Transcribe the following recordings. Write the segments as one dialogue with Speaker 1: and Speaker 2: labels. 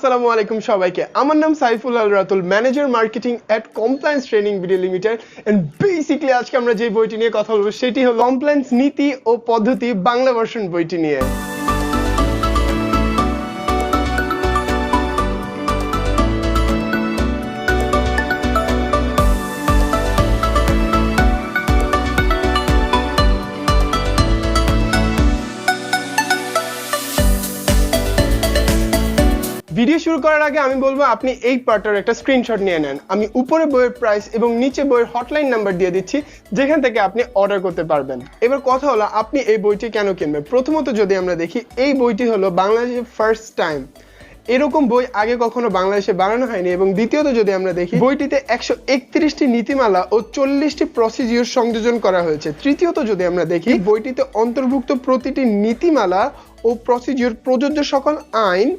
Speaker 1: আসসালামু আলাইকুম সবাইকে। আমার নাম Saiful Al Ratul, manager marketing at compliance training video limited. And basically আজকে আমরা যে বইটি নিয়ে কথা বলবো সেটি হলো কমপ্লায়েন্স নীতি ও পদ্ধতি বাংলা ভার্সন বইটি নিয়ে। ভিডিও শুরু করার আগে আমি বলবো আপনি এই পার্টের একটা স্ক্রিনশট নিয়ে নেন। আমি উপরে বইয়ের প্রাইস এবং নিচে বইয়ের হটলাইন নাম্বার দিয়ে দিচ্ছি, যেখান থেকে আপনি অর্ডার করতে পারবেন। এবার কথা হলো আপনি এই বইটি কেন কিনবেন। প্রথমত যদি আমরা দেখি, এই বইটি হলো বাংলাদেশে ফার্স্ট টাইম, এরকম বই আগে কখনো বাংলাদেশে বানানো হয়নি। এবং দ্বিতীয়ত যদি আমরা দেখি, বইটিতে 131টি নীতিমালা ও 40টি প্রসিডিউর সংযোজন করা হয়েছে। তৃতীয়ত যদি আমরা দেখি, বইটিতে অন্তর্ভুক্ত প্রতিটি নীতিমালা ও প্রসিডিউর প্রযোজ্য সকল আইন,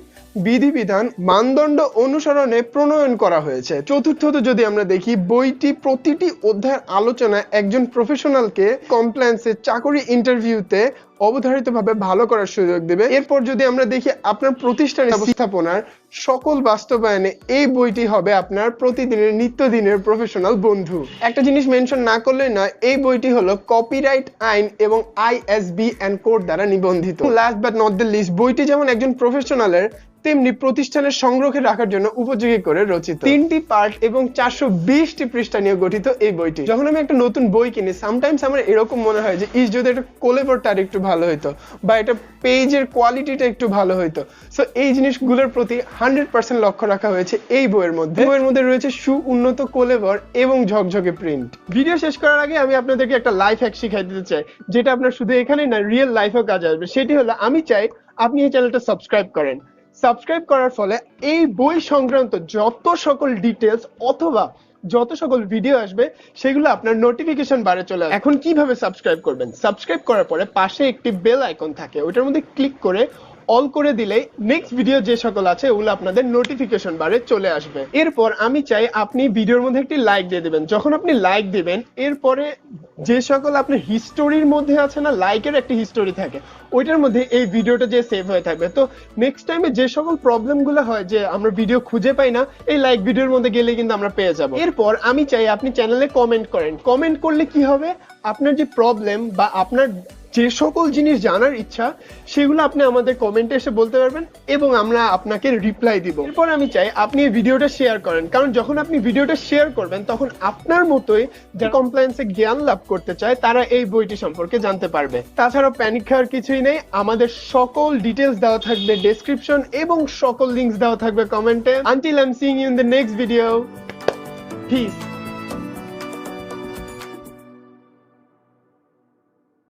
Speaker 1: বিধিবিধান, মানদণ্ড অনুসরণে প্রণয়ন করা হয়েছে। চতুর্থত যদি আমরা দেখি, বইটি প্রতিটি অধ্যায়ের আলোচনায় একজন প্রফেশনালকে কমপ্লায়েন্সের চাকরি ইন্টারভিউতে অবধারিতভাবে ভালো করার সুযোগ দেবে। এরপর যদি আমরা দেখি, আপনার প্রতিষ্ঠানের ব্যবস্থাপনার সকল বাস্তবায়নে এই বইটি হবে আপনার প্রতিদিনের নিত্যদিনের প্রফেশনাল বন্ধু। একটা জিনিস মেনশন না করলেই নয়, এই বইটি হলো কপিরাইট আইন এবং ISBN কোড দ্বারা নিবন্ধিত। Last but not the least, বইটি যেমন একজন প্রফেশনালের তেমনি প্রতিষ্ঠানের সংগ্রহে রাখার জন্য উপযোগী করে রচিত। 3টি পার্ট এবং 420টি পৃষ্ঠা নিয়ে গঠিত এই বইটি। যখন আমি একটা নতুন বই কিনি, সামটাইমস আমার এরকম মনে হয় যে যদি একটা কোলেবরটা একটু ভালো হইতো, বা এটা পেজের কোয়ালিটিটা একটু ভালো হইতো। সো এই জিনিসগুলোর প্রতি 100% লক্ষ্য রাখা হয়েছে এই বইয়ের মধ্যে। বইয়ের মধ্যে রয়েছে সুউন্নত কোলেবর এবং ঝকঝকে প্রিন্ট। ভিডিও শেষ করার আগে আমি আপনাদেরকে একটা লাইফ হ্যাক শিখাই দিতে চাই, যেটা আপনার শুধু এখানেই না, রিয়েল লাইফেও কাজে আসবে। সেটি হলো, আমি চাই আপনি এই চ্যানেলটা সাবস্ক্রাইব করেন। সাবস্ক্রাইব করার ফলে এই বই সংক্রান্ত যত সকল ডিটেলস অথবা যত সকল ভিডিও আসবে সেগুলো আপনার নোটিফিকেশন বারে চলে আসবে। এখন কিভাবে সাবস্ক্রাইব করবেন? সাবস্ক্রাইব করার পরে পাশে একটি বেল আইকন থাকে, ওটার মধ্যে ক্লিক করে অল করে দিলেই নেক্সট ভিডিও যে সকল আছে ওগুলো আপনাদের নোটিফিকেশন বারে চলে আসবে। এরপর আমি চাই আপনি ভিডিওর মধ্যে একটি লাইক দিয়ে দিবেন। যখন আপনি লাইক দিবেন, এরপরে যে সকল আপনার হিস্টোরির মধ্যে আছে না, লাইকের একটি হিস্টোরি থাকে, ওইটার মধ্যে এই ভিডিওটা যে সেভ হয়ে থাকবে। তো নেক্সট টাইমে যে সকল প্রবলেমগুলো হয় যে আমরা ভিডিও খুঁজে পাই না, এই লাইক ভিডিওর মধ্যে গেলে কিন্তু আমরা পেয়ে যাব। এরপর আমি চাই আপনি চ্যানেলে কমেন্ট করেন। কমেন্ট করলে কি হবে, আপনার যে প্রবলেম বা আপনার যে সকল জিনিস জানার ইচ্ছা, সেগুলো আপনি আমাদের কমেন্টে এসে বলতে পারবেন এবং আমরা আপনাকে রিপ্লাই দিব। এরপর আমি চাই আপনি এই ভিডিওটা শেয়ার করেন, কারণ যখন আপনি ভিডিওটা শেয়ার করবেন, তখন আপনার মতোই যারা কমপ্লায়েন্সে জ্ঞান লাভ করতে চায় তারা এই বইটি সম্পর্কে জানতে পারবে। তাছাড়াও প্যানিক খাওয়ার কিছুই নেই, আমাদের সকল ডিটেলস দেওয়া থাকবে ডেসক্রিপশন এবং সকল লিঙ্কস দেওয়া থাকবে কমেন্টে। Until I am seeing you in the next video, piece.